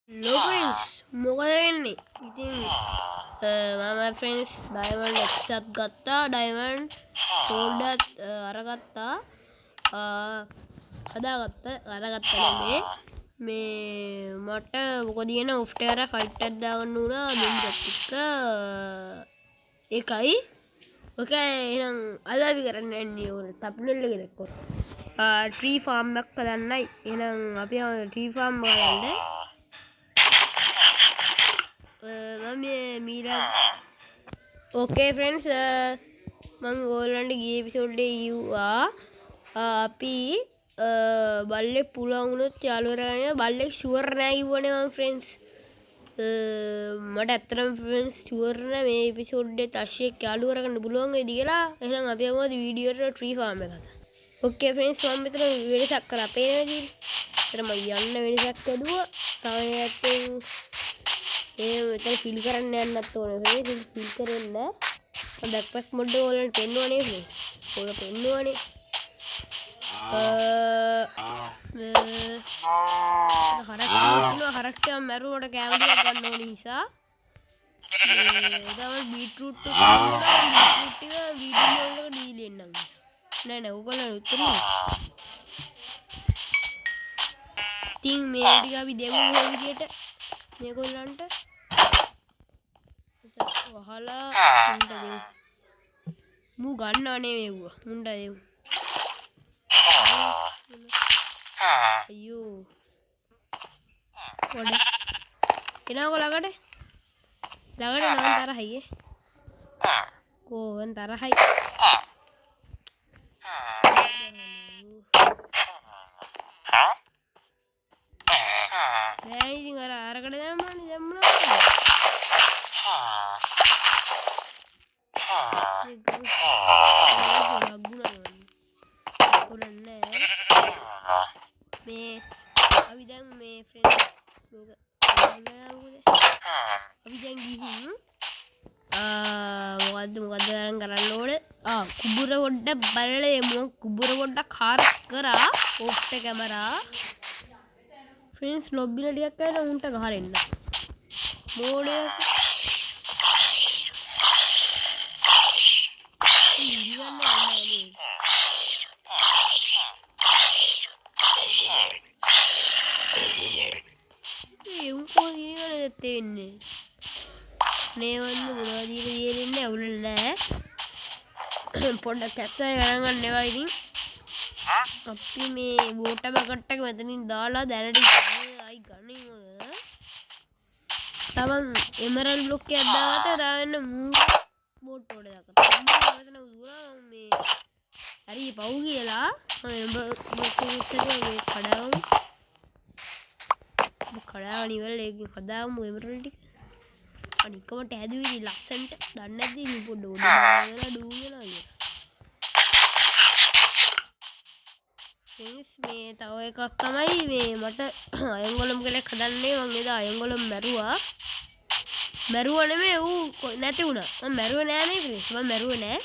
Hello friends, මොකද වෙන්නේ? ඉතින් මම friends diamond X එකක් ගත්තා, diamond sword එකත් අරගත්තා. අරගත්තා මේ මට මොකද කියන ඔෆ්ටේර ෆයිට් එකක් දාගන්න උනා දෙන්නත් එක්ක. ඒකයි. ඔකේ එහෙනම් අද අපි කරන්න යන්නේ ඕන තප්නල් එක දැක්කොත්. ට්‍රී ෆාම් එකක් හදන්නයි. එහෙනම් අපි ට්‍රී ෆාම් බලන්න. ඕකේ ෆ්‍රෙන්ඩ්ස් මං ඕගොල්ලන්ට ගිය එපිසෝඩ් එකේ කිව්වා අපි බල්ලෙක් පුළුවන් වුණොත් යාළුවා කරගන්න. බල්ලෙක් ෂුවර් නෑ කිව්වනේ මම ෆ්‍රෙන්ඩ්ස්. මට ඇත්තටම ෆ්‍රෙන්ඩ්ස් ෂුවර් නෑ මේ එපිසෝඩ් එකේ තෂ්යෙක් යාළුවා කරගන්න පුළුවන් වෙයිද කියලා. එහෙනම් අපි යමු වීඩියෝ එකට ට්‍රී ෆාම් එකට. ඕකේ ෆ්‍රෙන්ඩ්ස් මම මෙතන වෙනසක් කරා පේනවද කියලා. එතන මම යන්න වෙනසක් ඇදුවා. තව මෙතන ෆිල් කරන්න යන්නත් ඕනේ. ෆිල් කරන්න බෑක්පැක් මොඩ් එක ඔයාලට පෙන්වන්නේ නේ. ඔයාලා පෙන්වන්නේ. හරක් මැරුවට කැමරා ගන්න ඕනේ නිසා. ඒකම බීට්රූට් ටික වීඩියෝ වලට දීලා එන්නම්. නෑ ඔයගොල්ලෝ උත්තරේ. ඉතින් මේ ටික අපි දෙමු මේ විදියට මේගොල්ලන්ට වහලා මුන්ට දෙමු. මු ගන්නව නෙවෙයි මුන්ට දෙමු. අයියෝ වඩ එනකො ළඟට නම් තරහයි කෝවන් තරහයි. නෑ ඉතින් අරකට දැම්මනේ දැම්මනවා. මේ අපි දැන් මේ ෆ්‍රෙන්ඩ්ස් අපි දැන් ගිහින් මොකද්ද කරන්න ඕනේ? කුඹුර පොඩ්ඩක් බලලා එමු. කුඹුර පොඩ්ඩක් කාර් කරා ඔෆ්ට කැමරා ෆ්‍රෙන්ඩ්ස් ලොබ්බිල ටිකක් කරලා උන්ට ගහරෙන්න මෝඩයක් වෙන්නේ නේවන්න මොනවද ඉන්නේ අවුල නෑ. පොඩ්ඩක් කැස්ස ගණන් ගන්න ඒවා. ඉතින් අපි මේ වෝටර් බකට් එක මෙතනින් දාලා දැනට ආයි ගනිමු. තමන් එමරල් බ්ලොක් එකක් දාගත්තා. දාන්න මූ බෝට් වල දාගත්තා. මෙතන උදුනා මේ හරි පව් කියලා මම බ්ලොක් එකේ මේ කඩාවන ඉවරලා ඒකෙන් හදාමු එමරල් ටික. අනිකමට හැදුවේ ලස්සන්ට දන්නේ නැද්ද ඉතින් පොඩ්ඩ උඩ දාලා ඩූ වෙනවා කියලා. ෆ්‍රෙන්ඩ්ස් මේ තව එකක් තමයි මේ මට අයංගොලම් කෙනෙක් හදන්නේ. මම එදා අයංගොලම් මැරුවා නෙමෙයි ඌ නැති වුණා. මම මැරුවේ නෑ නේ ෆ්‍රෙන්ඩ්ස්. මම මැරුවේ නෑ.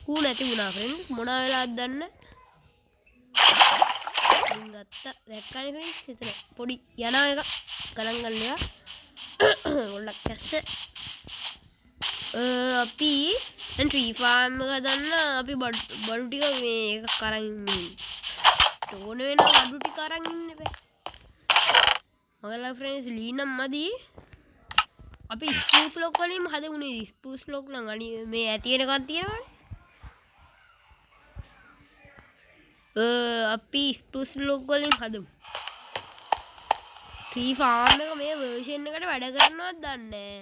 ඌ නැති වුණා ෆ්‍රෙන්ඩ්ස්. මොනවා වෙලාද දන්න. ඉතින් ගත්තා දැක්කනේ ෆ්‍රෙන්ඩ්ස්. එතන පොඩි යනවා එක ගණන් ගන්න එක. ගොඩක් කැස්ස. අපි දැන් ට්‍රී ෆාම් එක හදන්න අපි බඩු ටික මේ එකක් අරන් ඉන්නේ. ඕන වෙන බඩු ටික අරන් ඉන්න බෑ. මගලා ෆ්‍රෙන්ඩ්ස් ලීනම් මදි. අපි ස්පූස් ලොක් වලින් හදමුනේ. ස්පූස් ලොක් නම් අනි මේ ඇති වෙනකන් තියෙනවනේ. අපි ස්පූස් ලොක් වලින් හදමු. ට්‍රී ෆාම් එක මේ වර්ෂන් එකට වැඩ කරනවද දන්නේ නැහැ.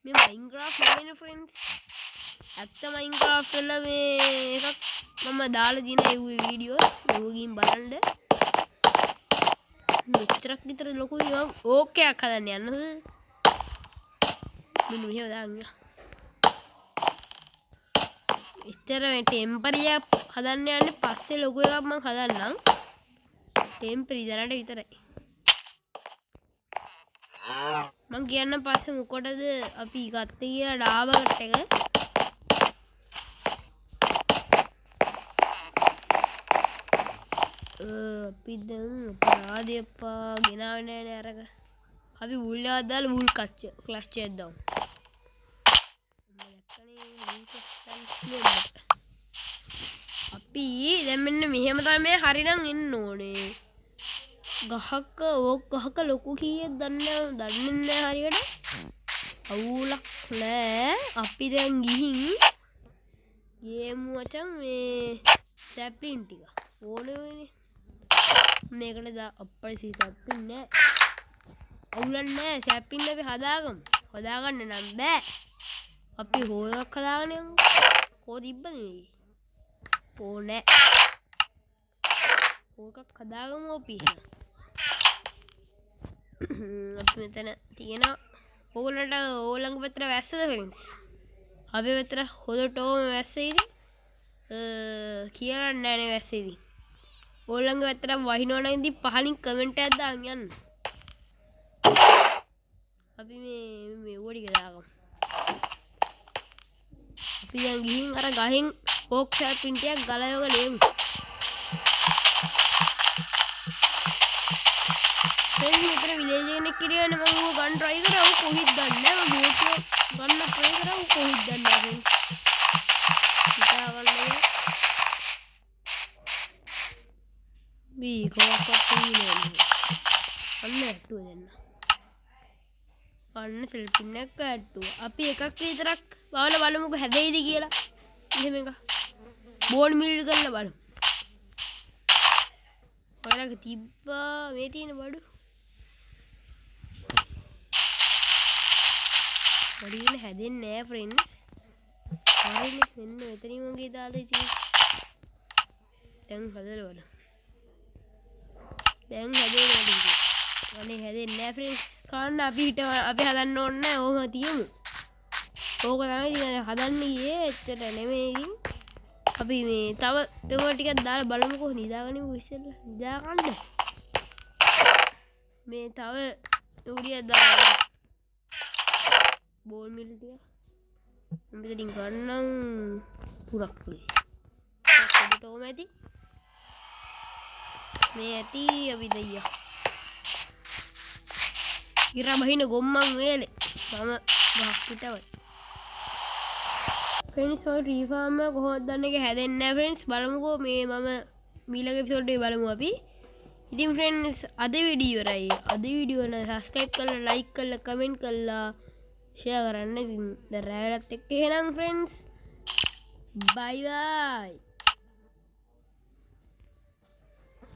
මේ මයින්ක්‍රාෆ්ට් නෙවෙයි ෆ්‍රෙන්ඩ්ස්. ඇත්ත මයින්ක්‍රාෆ්ට් වල මේ එකක් මම දාලා දින ඒ වීඩියෝස් ඕගින් බලන්න. මෙච්චරක් විතර ලොකුයි මම ඕකේ එකක් හදන්න යන්න. මෙන්න මෙහෙම දාන්න. ඉතර මේ ටෙම්පරරි හදන්න යන්නේ පස්සේ ලොකු එකක් මම හදන්නම්. ටෙම්පරරි දැනට විතරයි. මං කියන්න පස්සේ මොකටද අපි ගත්තේ කියලා ඩාබකට එක. අපි දැන් අපරාධය අප්පා ගෙනාවේ නෑනේ අරක. අපි වුල් දාලා වුල් ක්ලච් එකක් දාමු. අපි දැන් මෙන්න මෙහෙම තමයි හරිනම් ඉන්න ඕනේ. ගහක ගහක ලොකු කීයක් දන්නේ නැහැ හරියට. අවුලක් නෑ. අපි දැන් ගිහින් ගේමු මචං මේ සැප්ලින් ටික. ඕනේ වෙන්නේ. මේකට අප්පයි සැප්ලින් නෑ. අවුලක් නෑ. සැප්ලින් අපි හදාගමු. හදාගන්න නම් බෑ. අපි හොයයක් හදාගෙන යමු. හොය තිබ්බද මේ? ඕනේ. හොයයක් හදාගමු අපි. අපි මෙතන තියෙන ඕගොල්ලන්ට ඕලංග පැත්තට වැස්සද ෆ්‍රෙන්ඩ්ස්? අපේ පැත්තට හොදටම වැස්සෙයිද? කියලා නෑනේ වැස්සෙයිද? ඕලංග පැත්තට වහිනවා නම් ඉතින් පහලින් කමෙන්ට් එකක් දාන්න යන්න. අපි මේ ඕඩි ගදාගමු. අපි දැන් ගිහින් අර ගහෙන් ඕක් සැප්ලින් ටිකක් ගලවගෙන එමු. දැන් මෙතන විලේජ් එකෙක් ඉරියන්නේ මම ඌ ගන්න try කරා ඌ කොහෙද දන්නේ නැහැ මම බෝට් ගන්න try කරා ඌ කොහෙද දන්නේ නැහැ හිතාගන්න බී කොහොක්වත් තියෙන්නේ අන්න ඇට්ටුව දෙන්න අන්න සෙල්පින් එක ඇට්ටුව අපි එකක් විතරක් බලලා බලමුකෝ හැදෙයිද කියලා එහෙම එක බෝන් මිල් කරලා බලමු ඔයාලගේ තිබ්බා මේ තියෙන බඩු වඩින හැදෙන්නේ නැහැ ෆ්‍රෙන්ඩ්ස්. හරිනේ මෙන්න මෙතනින් වගේ දාලා තියෙන්නේ. දැන් හදලා බලන්න. දැන් හැදෙන්නේ අනේ හැදෙන්නේ නැහැ ෆ්‍රෙන්ඩ්ස්. කාන්න අපි හදන්න ඕනේ නැහැ. ඕම තියමු. ඕක තමයි ඉතින් හදන්න ගියේ එච්චර නෙමෙයි. අපි මේ තව ඒවා ටිකක් දාලා බලමුකෝ නිදාගනිමු ඉස්සෙල්ලා. නිදාගන්න. මේ තව උඩියක් දාලා බෝල් මිල් ටික මම මෙතනින් ගන්නම් පුරක් වෙයි. පොඩට ඕම ඇති. මේ ඇති අපි දෙයියා. ඉර බහින ගොම්මන් වේලේ. මම ගහක් පිටවයි. ෆ්‍රෙන්ඩ්ස් ඔය ට්‍රී ෆාම් එක කොහොමද දන්නේ එක හැදෙන්නේ නැහැ ෆ්‍රෙන්ඩ්ස් බලමුකෝ මේ මම ඊළඟ එපිසෝඩ් එකේ බලමු අපි. ඉතින් ෆ්‍රෙන්ඩ්ස් අද වීඩියෝ ඉවරයි. අද වීඩියෝ එක සබ්ස්ක්‍රයිබ් කරලා ලයික් කරලා කමෙන්ට් කරලා ෂෙයා කරන්න. ඉතින් දැන් රැවටත් එක්ක එහෙනම් ෆ්‍රෙන්ඩ්ස් බයි බයි.